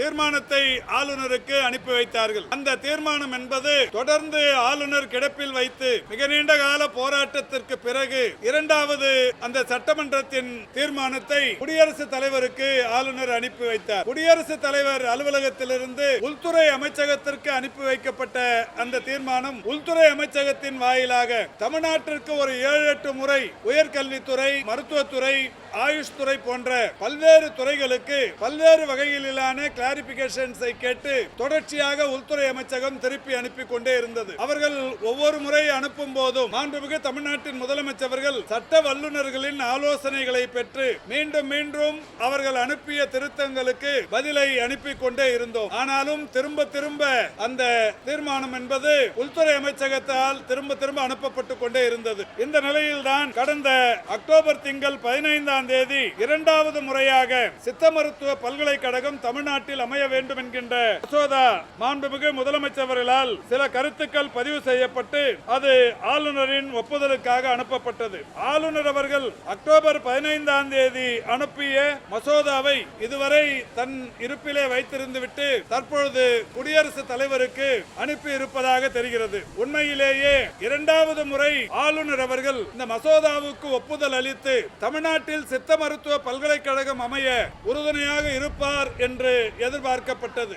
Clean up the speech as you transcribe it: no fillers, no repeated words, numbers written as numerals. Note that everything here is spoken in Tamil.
தீர்மானத்தை ஆளுநருக்கு அனுப்பி வைத்தார்கள். அந்த தீர்மானம் என்பது தொடர்ந்து ஆளுநர் கிடப்பில் வைத்து மிக நீண்ட கால போராட்டத்திற்கு பிறகு இரண்டாவது அந்த சட்டமன்றத்தின் தீர்மானத்தை குடியரசுத் தலைவருக்கு ஆளுநர் அனுப்பி வைத்தார். குடியரசுத் தலைவர் அலுவலகத்திலிருந்து உள்துறை அமைச்சகத்திற்கு அனுப்பி வைக்கப்பட்ட அந்த தீர்மானம் உள்துறை அமைச்சகத்தின் வாயிலாக தமிழ்நாட்டிற்கு ஒரு 7-8 முறை உயர்கல்வித்துறை, மருத்துவத்துறை, ஆயுஷ் துறை போன்ற பல்வேறு துறைகளுக்கு பல்வேறு வகையிலான கிளாரிபிகேஷன்ஸை கேட்டு தொடர்ச்சியாக உள்துறை அமைச்சகம் திருப்பி அனுப்பி கொண்டே இருந்தது. அவர்கள் ஒவ்வொரு முறை அனுப்பும் போதும் மாண்புமிகு தமிழ்நாட்டின் முதலமைச்சர்கள் சட்ட வல்லுநர்களின் ஆலோசனைகளை பெற்று மீண்டும் மீண்டும் அவர்கள் அனுப்பிய திருத்தங்களுக்கு பதிலை அனுப்பி கொண்டே இருந்தோம். ஆனாலும் திரும்ப திரும்ப அந்த தீர்மானம் என்பது உள்துறை அமைச்சகத்தால் திரும்ப திரும்ப அனுப்பப்பட்டு கொண்டே இருந்தது. இந்த நிலையில்தான் கடந்த அக்டோபர் திங்கள் 15 தேதி இரண்டாவது முறையாக சித்த மருத்துவ பல்கலைக்கழகம் தமிழ்நாட்டில் அமைய வேண்டும் என்கின்ற மசோதா மாண்புமிகு முதலமைச்சர்களால் சில கருத்துக்கள் பதிவு செய்யப்பட்டு அது ஆளுநரின் ஒப்புதலுக்காக அனுப்பப்பட்டது. ஆளுநர் அவர்கள் அக்டோபர் 15 தேதி அனுப்பிய மசோதாவை இதுவரை தன் இருப்பிலே வைத்திருந்துவிட்டு தற்பொழுது குடியரசுத் தலைவருக்கு அனுப்பி இருப்பதாக தெரிகிறது. உண்மையிலேயே இரண்டாவது முறை ஆளுநர் அவர்கள் இந்த மசோதாவுக்கு ஒப்புதல் அளித்து தமிழ்நாட்டில் சித்த மருத்துவ பல்கலைக்கழகம் அமைய உறுதுணையாக இருப்பார் என்று எதிர்பார்க்கப்பட்டது.